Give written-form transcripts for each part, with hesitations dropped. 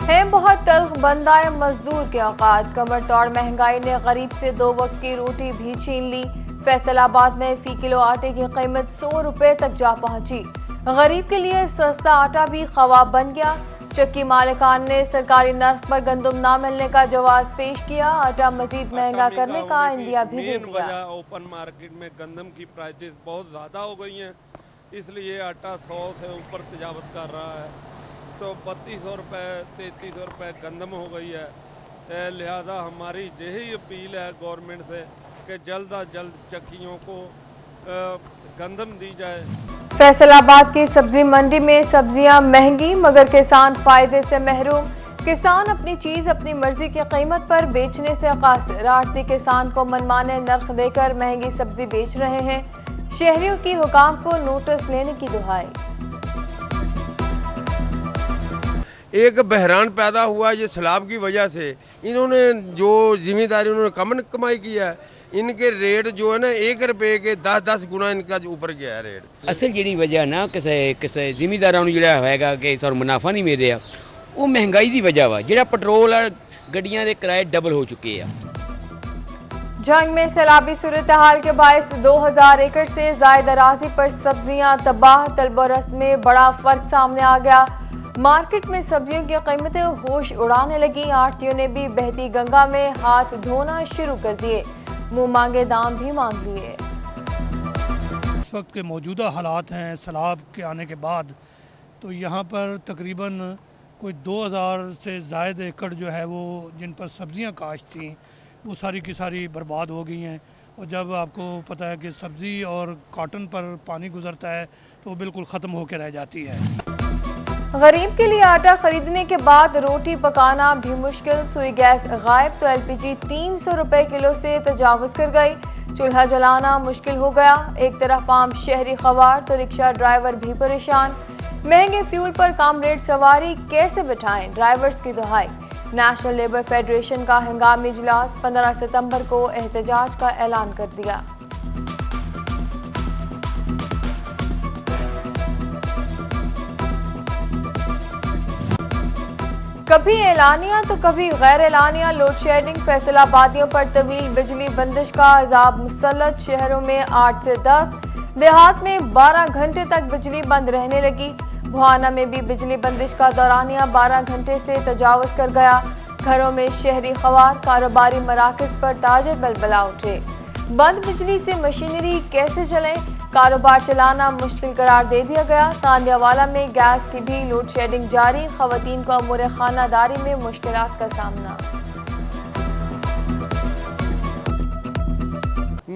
ہے بہت تلخ بندائے مزدور کے اوقات، کمر توڑ مہنگائی نے غریب سے 2 وقت کی روٹی بھی چھین لی۔ فیصل آباد میں فی کلو آٹے کی قیمت 100 روپے تک جا پہنچی۔ غریب کے لیے سستا آٹا بھی خواب بن گیا۔ چکی مالکان نے سرکاری نرخ پر گندم نہ ملنے کا جواز پیش کیا، آٹا مزید مہنگا کرنے کا عندیہ بھی دے دیا۔ وجہ اوپن مارکیٹ میں گندم کی پرائسز بہت زیادہ ہو گئی ہیں، اس لیے آٹا 100 سے اوپر تجاوز کر رہا ہے، تو 3200 روپے 3300 روپے گندم ہو گئی ہے۔ لہذا ہماری یہی اپیل ہے گورنمنٹ سے کہ جلد از جلد چکیوں کو گندم دی جائے۔ فیصل آباد کی سبزی منڈی میں سبزیاں مہنگی مگر کسان فائدے سے محروم۔ کسان اپنی چیز اپنی مرضی کی قیمت پر بیچنے سے قاصر، آڑھتی کسان کو منمانے نرخ دے کر مہنگی سبزی بیچ رہے ہیں۔ شہریوں کی حکام کو نوٹس لینے کی دہائی۔ ایک بحران پیدا ہوا یہ سیلاب کی وجہ سے، انہوں نے جو ذمہ داری انہوں نے کم کمائی کیا ہے، ان کے ریٹ جو ہے نا 1 روپے کے 10 گنا ان کا اوپر گیا ہے ریٹ۔ اصل جڑی وجہ نا کسے ذمہ داراں نوں جڑا ہوئے گا کہ سر منافع نہیں مل رہا، وہ مہنگائی دی وجہ وا، جڑا پٹرول اور گڈیاں دے کرائے ڈبل ہو چکے ہیں۔ جنگ میں سیلابی صورتحال کے باعث 2000 ایکڑ سے زائد اراضی پر سبزیاں تباہ، طلب و رسم میں بڑا فرق سامنے آ گیا۔ مارکیٹ میں سبزیوں کی قیمتیں ہوش اڑانے لگی، آڑھتیوں نے بھی بہتی گنگا میں ہاتھ دھونا شروع کر دیے، منہ مانگے دام بھی مانگ لیے۔ اس وقت کے موجودہ حالات ہیں سیلاب کے آنے کے بعد، تو یہاں پر تقریباً کوئی 2000 سے زائد ایکڑ جو ہے وہ جن پر سبزیاں کاشت تھیں وہ ساری کی ساری برباد ہو گئی ہیں، اور جب آپ کو پتہ ہے کہ سبزی اور کاٹن پر پانی گزرتا ہے تو وہ بالکل ختم ہو کے رہ جاتی ہے۔ غریب کے لیے آٹا خریدنے کے بعد روٹی پکانا بھی مشکل، سوئی گیس غائب تو ایل پی جی 300 روپے کلو سے تجاوز کر گئی، چولہا جلانا مشکل ہو گیا۔ ایک طرف عام شہری خوار تو رکشہ ڈرائیور بھی پریشان، مہنگے فیول پر کم ریٹ سواری کیسے بٹھائیں، ڈرائیورز کی دہائی۔ نیشنل لیبر فیڈریشن کا ہنگامی اجلاس 15 ستمبر کو احتجاج کا اعلان کر دیا۔ کبھی اعلانیہ تو کبھی غیر اعلانیہ لوڈ شیڈنگ، فیصل آبادیوں پر طویل بجلی بندش کا عذاب مسلط، شہروں میں 8 سے 10، دیہات میں 12 گھنٹے تک بجلی بند رہنے لگی۔ بھوانا میں بھی بجلی بندش کا دورانیہ 12 گھنٹے سے تجاوز کر گیا، گھروں میں شہری خوار، کاروباری مراکز پر تاجر بلبلا اٹھے۔ بند بجلی سے مشینری کیسے چلیں، کاروبار چلانا مشکل قرار دے دیا گیا۔ تانڈیا والا میں گیس کی بھی لوڈ شیڈنگ جاری، خواتین کو امور خانہ داری میں مشکلات کا سامنا۔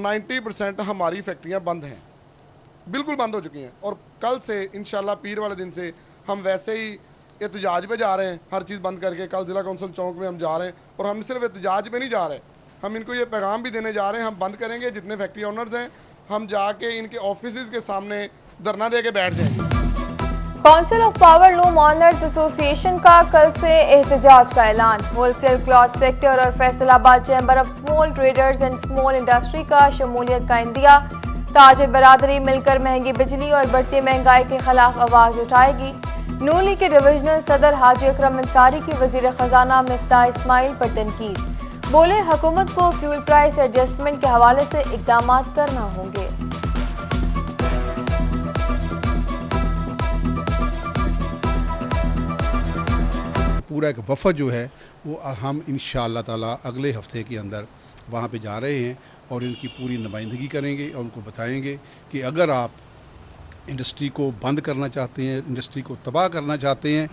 90% ہماری فیکٹریاں بند ہیں، بالکل بند ہو چکی ہیں، اور کل سے انشاءاللہ پیر والے دن سے ہم ویسے ہی احتجاج پہ جا رہے ہیں، ہر چیز بند کر کے کل ضلع کونسل چوک میں ہم جا رہے ہیں، اور ہم صرف احتجاج پہ نہیں جا رہے، ہم ان کو یہ پیغام بھی دینے جا رہے ہیں، ہم بند کریں گے، جتنے فیکٹری آنرز ہیں ہم جا کے ان کے آفیسز کے سامنے دھرنا دے کے بیٹھ جائیں گے۔ Council of power loom honours ایسوسی ایشن کا کل سے احتجاج کا اعلان، ہول سیل کلاتھ سیکٹر اور فیصل آباد chamber of small traders and small industry کا شمولیت کا عندیہ، تاجر برادری مل کر مہنگی بجلی اور بڑھتی مہنگائی کے خلاف آواز اٹھائے گی۔ نون لیگ کے ڈویژنل صدر حاجی اکرم انصاری کی وزیر خزانہ مفتاح اسماعیل پر تنقید، بولے حکومت کو فیول پرائس ایڈجسٹمنٹ کے حوالے سے اقدامات کرنا ہوں گے۔ پورا ایک وفد جو ہے وہ ہم انشاءاللہ تعالی اگلے ہفتے کے اندر وہاں پہ جا رہے ہیں اور ان کی پوری نمائندگی کریں گے اور ان کو بتائیں گے کہ اگر آپ انڈسٹری کو بند کرنا چاہتے ہیں، انڈسٹری کو تباہ کرنا چاہتے ہیں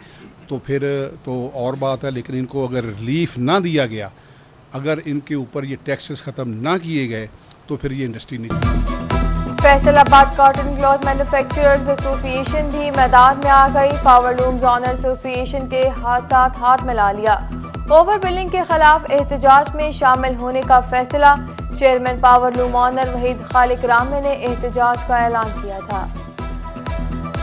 تو پھر تو اور بات ہے، لیکن ان کو اگر ریلیف نہ دیا گیا، اگر ان کے اوپر یہ ٹیکسز ختم نہ کیے گئے تو پھر یہ انڈسٹری نہیں۔ فیصل آباد کاٹن کلاتھ مینوفیکچررز ایسوسی ایشن بھی میدان میں آ گئی، پاور لومز آنر ایسوسی ایشن کے ہاتھ ملا لیا، اوور بلنگ کے خلاف احتجاج میں شامل ہونے کا فیصلہ، chairman power loom owner Waheed Khaliq Ramay نے احتجاج کا اعلان کیا تھا۔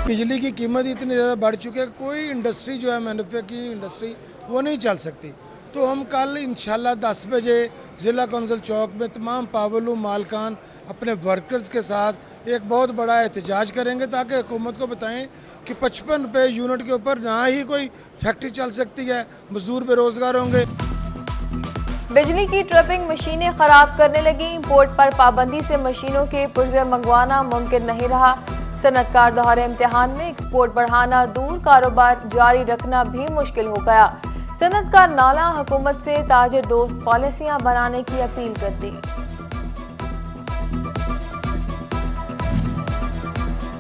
بجلی کی قیمت اتنی زیادہ بڑھ چکی ہے، کوئی انڈسٹری جو ہے مینوفیکچرنگ انڈسٹری وہ نہیں چل سکتی، तो हम कल इंशाल्लाह 10 बजे ज़िला कौंसिल चौक में तमाम पावलू मालकान अपने वर्कर्स के साथ एक बहुत बड़ा एहतजाज करेंगे, ताकि हुकूमत को बताएं कि 55 रुपये यूनिट के ऊपर ना ही कोई फैक्ट्री चल सकती है, मजदूर बेरोजगार होंगे। बिजली की ट्रिपिंग मशीनें खराब करने लगी। इंपोर्ट पर पाबंदी से मशीनों के पुर्जे मंगवाना मुमकिन नहीं रहा। सनतकार दोहरे इम्तिहान में एक्सपोर्ट बढ़ाना दूर, कारोबार जारी रखना भी मुश्किल हो गया। सनतकार नाला हुकूमत से ताजिर दोस्त पॉलिसियां बनाने की अपील कर दी।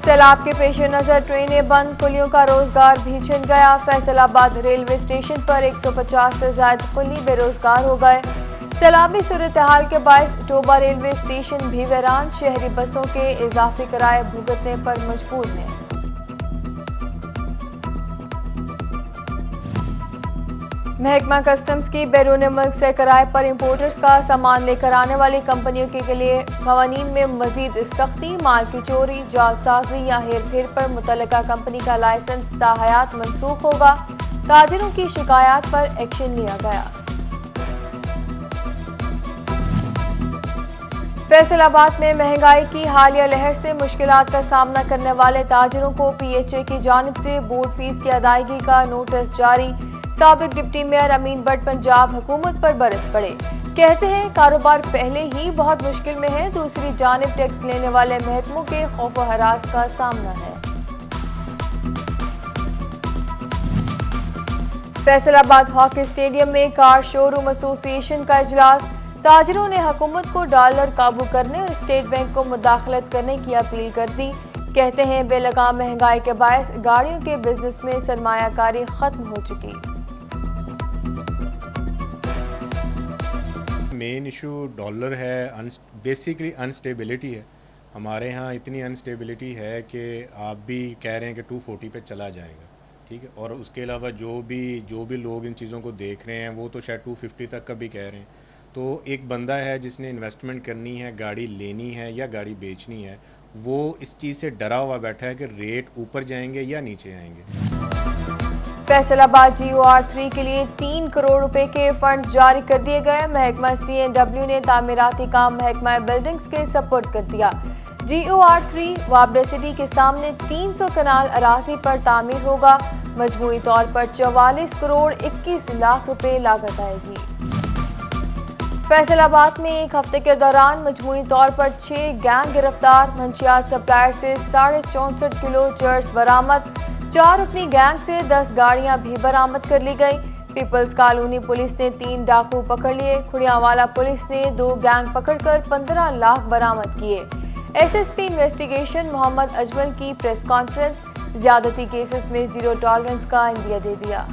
सैलाब के पेश नजर ट्रेनें बंद, कुलियों का रोजगार भी छिन गया। फैसलाबाद रेलवे स्टेशन पर 150 से ज्यादा कुली बेरोजगार हो गए। सैलाबी सूरत-ए-हाल के बायस टोबा रेलवे स्टेशन भी वीरान, शहरी बसों के इजाफी किराए भुगतने पर मजबूर हैं। महकमा कस्टम्स की बैरून मुल्क से किराए पर इंपोर्टर्स का सामान लेकर आने वाली कंपनियों के लिए कवानीन में मजीद सख्ती। माल की चोरी, जालसाजी या हेरफेर पर मुतल्लिका कंपनी का लाइसेंस ताहयात मनसूख होगा। ताजिरों की शिकायत पर एक्शन लिया गया। फैसलाबाद में महंगाई की हालिया लहर से मुश्किलात का सामना करने वाले ताजिरों को PHA की जानिब से बोर्ड फीस की अदायगी का नोटिस जारी। साबिक डिप्टी मेयर अमीन भट्ट पंजाब हुकूमत पर बरस पड़े। कहते हैं कारोबार पहले ही बहुत मुश्किल में है, दूसरी जानिब टैक्स लेने वाले महकमों के खौफ व हरास का सामना है। फैसलाबाद हॉकी स्टेडियम में कार शोरूम एसोसिएशन का इजलास। ताजिरों ने हुकूमत को डॉलर काबू करने और स्टेट बैंक को मुदाखलत करने की अपील कर दी। कहते हैं बेलगाम महंगाई के बायस गाड़ियों के बिजनेस में सरमायाकारी खत्म हो चुकी। मेन इशू डॉलर है, बेसिकली अनस्टेबिलिटी है। हमारे यहाँ इतनी अनस्टेबिलिटी है कि आप भी कह रहे हैं कि 240 पे चला जाएगा, ठीक है, और उसके अलावा जो भी लोग इन चीज़ों को देख रहे हैं वो तो शायद 250 तक का भी कह रहे हैं। तो एक बंदा है जिसने इन्वेस्टमेंट करनी है, गाड़ी लेनी है या गाड़ी बेचनी है, वो इस चीज़ से डरा हुआ बैठा है कि रेट ऊपर जाएंगे या नीचे आएंगे। फैसलाबाद GOR3 के लिए 3 करोड़ रुपए के फंड जारी कर दिए गए। महकमा CNW ने तामीराती काम महकमा बिल्डिंग्स के सपोर्ट कर दिया। GOR3 वाबरा सिटी के सामने 300 कनाल अराजी पर तामीर होगा। मजमूई तौर पर 44 करोड़ 21 लाख रुपए लागत आएगी। फैसलाबाद में एक हफ्ते के दौरान मजमूई तौर पर 6 गैंग गिरफ्तार। मंशियात सप्लायर से 64.5 किलो चर्स बरामद। 4 अपनी गैंग से 10 गाड़ियां भी बरामद कर ली गई। पीपल्स कॉलोनी पुलिस ने 3 डाकू पकड़ लिए। खुड़ियावाला पुलिस ने 2 गैंग पकड़कर 15 लाख बरामद किए। SSP इन्वेस्टिगेशन मोहम्मद अजमल की प्रेस कॉन्फ्रेंस। ज्यादती केसेस में 0 टॉलरेंस का इंदिया दे दिया।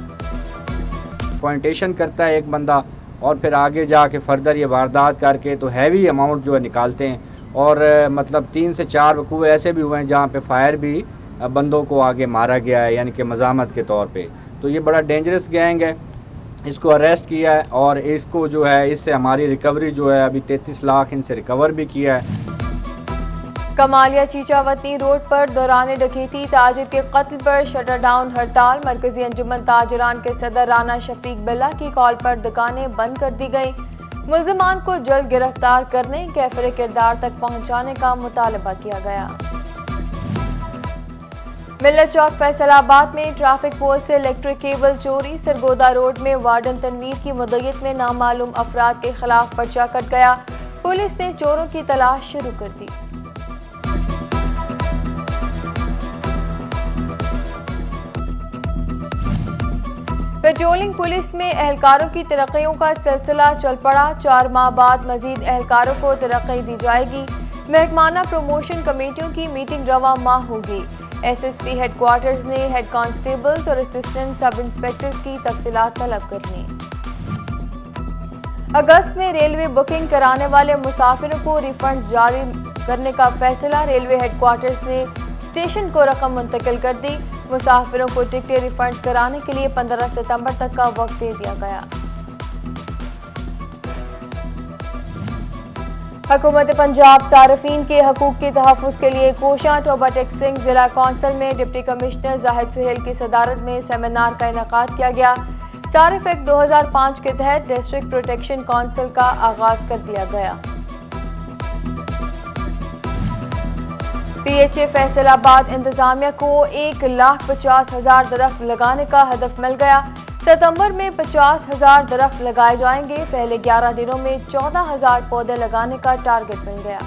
पॉइंटेशन करता है एक बंदा और फिर आगे जाके फर्दर ये वारदात करके तो हैवी अमाउंट जो है निकालते हैं। और मतलब 3 से 4 वकूए ऐसे भी हुए हैं जहाँ पे फायर भी बंदों को आगे मारा गया है, यानी कि मज़ामत के तौर पे। तो ये बड़ा डेंजरस गैंग है, इसको अरेस्ट किया है और इसको जो है इससे हमारी रिकवरी जो है अभी 33 लाख इनसे रिकवर भी किया है। कमालिया चीचावती रोड पर दौरान डकैती ताजिर के कत्ल पर शटर डाउन हड़ताल। मरकजी अंजुमन ताजिरान के सदर राना शफीक बिल्ला की कॉल पर दुकानें बंद कर दी गई। मुल्जिमान को जल्द गिरफ्तार करने, कैफरे किरदार तक पहुंचाने का मुतालबा किया गया। मिल्लत चौक फैसलाबाद में ट्रैफिक पोल से इलेक्ट्रिक केबल चोरी। सरगोदा रोड में वार्डन तनवीर की मुद्दत में नामालूम अफराद के खिलाफ पर्चा कट गया। पुलिस ने चोरों की तलाश शुरू कर दी। पेट्रोलिंग पुलिस में एहलकारों की तरक्कियों का सिलसिला चल पड़ा। 4 माह बाद मजीद एहलकारों को तरक्की दी जाएगी। महकमाना प्रमोशन कमेटियों की मीटिंग रवा माह होगी। SSP हेडक्वार्टर्स ने हेड कांस्टेबल्स और असिस्टेंट सब इंस्पेक्टर्स की तफसीलात तलब कर ली। अगस्त में रेलवे बुकिंग कराने वाले मुसाफिरों को रिफंड जारी करने का फैसला। रेलवे हेडक्वार्टर्स ने स्टेशन को रकम मुंतकिल कर दी। मुसाफिरों को टिकटें रिफंड कराने के लिए 15 सितंबर तक का वक्त दे दिया गया। हुकूमत पंजाब सार्फिन के हकूक के तहफ़्फ़ुज़ के लिए कोशां। टोबा टेक्सिंग जिला कौंसिल में डिप्टी कमिश्नर जाहिद सुहेल की सदारत में सेमिनार का इनेकाद किया गया। टैरिफ एक्ट 2005 के तहत डिस्ट्रिक्ट प्रोटेक्शन काउंसिल का आगाज कर दिया गया। PHA फैसलाबाद इंतजामिया को 1,50,000 दरख्त लगाने का हदफ मिल गया। सितंबर में 50,000 दरख्त लगाए जाएंगे। पहले 11 दिनों में 14,000 पौधे लगाने का टारगेट मिल गया।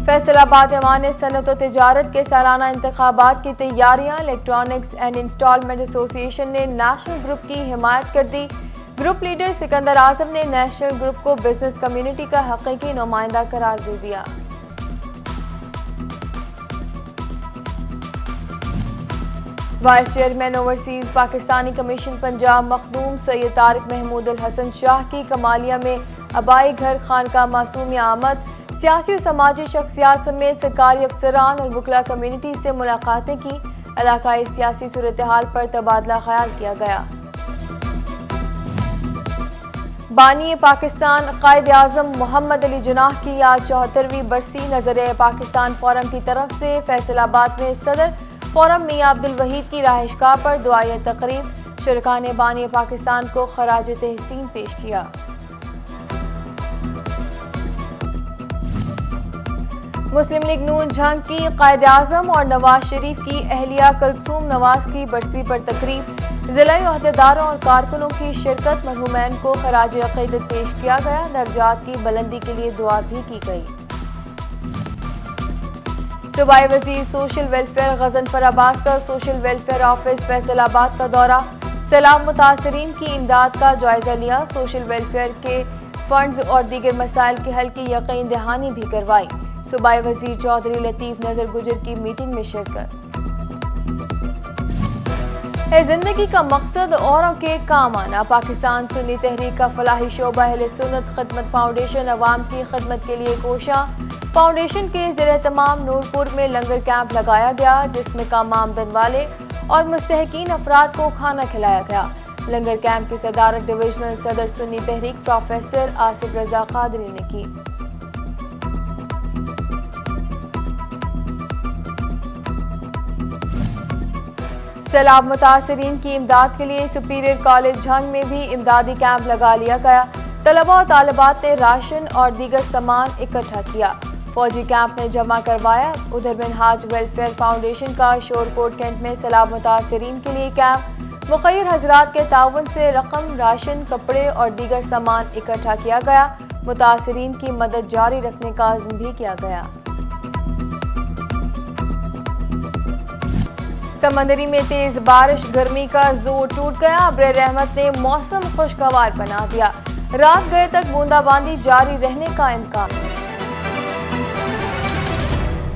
फैसलाबाद ऐवान सनअत व तिजारत के सालाना इंतखाबात की तैयारियां। इलेक्ट्रॉनिक्स एंड इंस्टॉलमेंट एसोसिएशन ने नेशनल ग्रुप की हिमायत कर दी। ग्रुप लीडर सिकंदर आजम ने नेशनल ग्रुप को बिजनेस कम्युनिटी का हकीकी नुमाइंदा करार दे दिया। Vice chairman overseas Pakistani commission Punjab Makhdoom Syed Tariq Mahmood Al Hasan Shah की कमालिया में अबाई घर खानका मासूमिया आमद। सियासी और समाजी शख्सियात समेत सरकारी अफसरान और वकला कम्युनिटी से मुलाकातें की। इलाकाई सियासी सूरत हाल पर तबादला ख्याल किया गया। बानी पाकिस्तान कायद आजम मोहम्मद अली जिन्नाह की आज 74वीं बरसी नजर पाकिस्तान फोरम की तरफ से फैसलाबाद में सदर फोरम मियां अब्दुल वहीद की रहायशगाह पर दुआए तकरीब। शुरका ने बानी पाकिस्तान को खराज तहसीन पेश किया। मुस्लिम लीग नून जंग की कायद आजम और नवाज शरीफ की अहलिया कुलसूम नवाज की बरसी पर तकरीब। जिलाई अहदेदारों और कारकुनों की शिरकत। मरहूमैन को खराज अकीदत पेश किया गया। दर्जात की बुलंदी के लिए दुआ भी की गई। सूबाई वजीर सोशल वेलफेयर गजनफर अब्बास का सोशल वेलफेयर ऑफिस फैसलाबाद का दौरा। सैलाब मुतासरीन की इमदाद का जायजा लिया। सोशल वेलफेयर के फंड्स और दीगर मसाइल के हल की यकीन दहानी भी करवाई। सूबाई वजीर चौधरी लतीफ नजर गुजर की मीटिंग में शिरकत। जिंदगी का मकसद औरों के काम आना। पाकिस्तान सुन्नी तहरीक का फलाही शोबा अहले सुन्नत खिदमत फाउंडेशन अवाम की खिदमत के लिए कोशा। फाउंडेशन के ज़ेर-ए-तमाम नूरपुर में लंगर कैंप लगाया गया, जिसमें काम आमदन वाले और मुस्तहकीन अफराद को खाना खिलाया गया। लंगर कैंप की सदारत डिविजनल सदर सुन्नी तहरीक प्रोफेसर आसिफ रजा कादरी ने की। सैलाब मुतासरीन की इमदाद के लिए सुपीरियर कॉलेज झंग में भी इमदादी कैंप लगा लिया गया। तलबा और तालिबात ने राशन और दीगर सामान इकट्ठा किया। फौजी कैंप में जमा करवाया। उधर मिनहाज वेलफेयर फाउंडेशन का शोरकोट कैंट में सैलाब मुतासरीन के लिए कैंप। मुखैर हजरात के ताउन से रकम, राशन, कपड़े और दीगर सामान इकट्ठा किया गया। मुतासरीन की मदद जारी रखने का अज़्म भी किया गया। समंदरी में तेज बारिश, गर्मी का जोर टूट गया। अब्र रहमत ने मौसम खुशगवार बना दिया। रात गए तक बूंदाबांदी जारी रहने का इम्कान।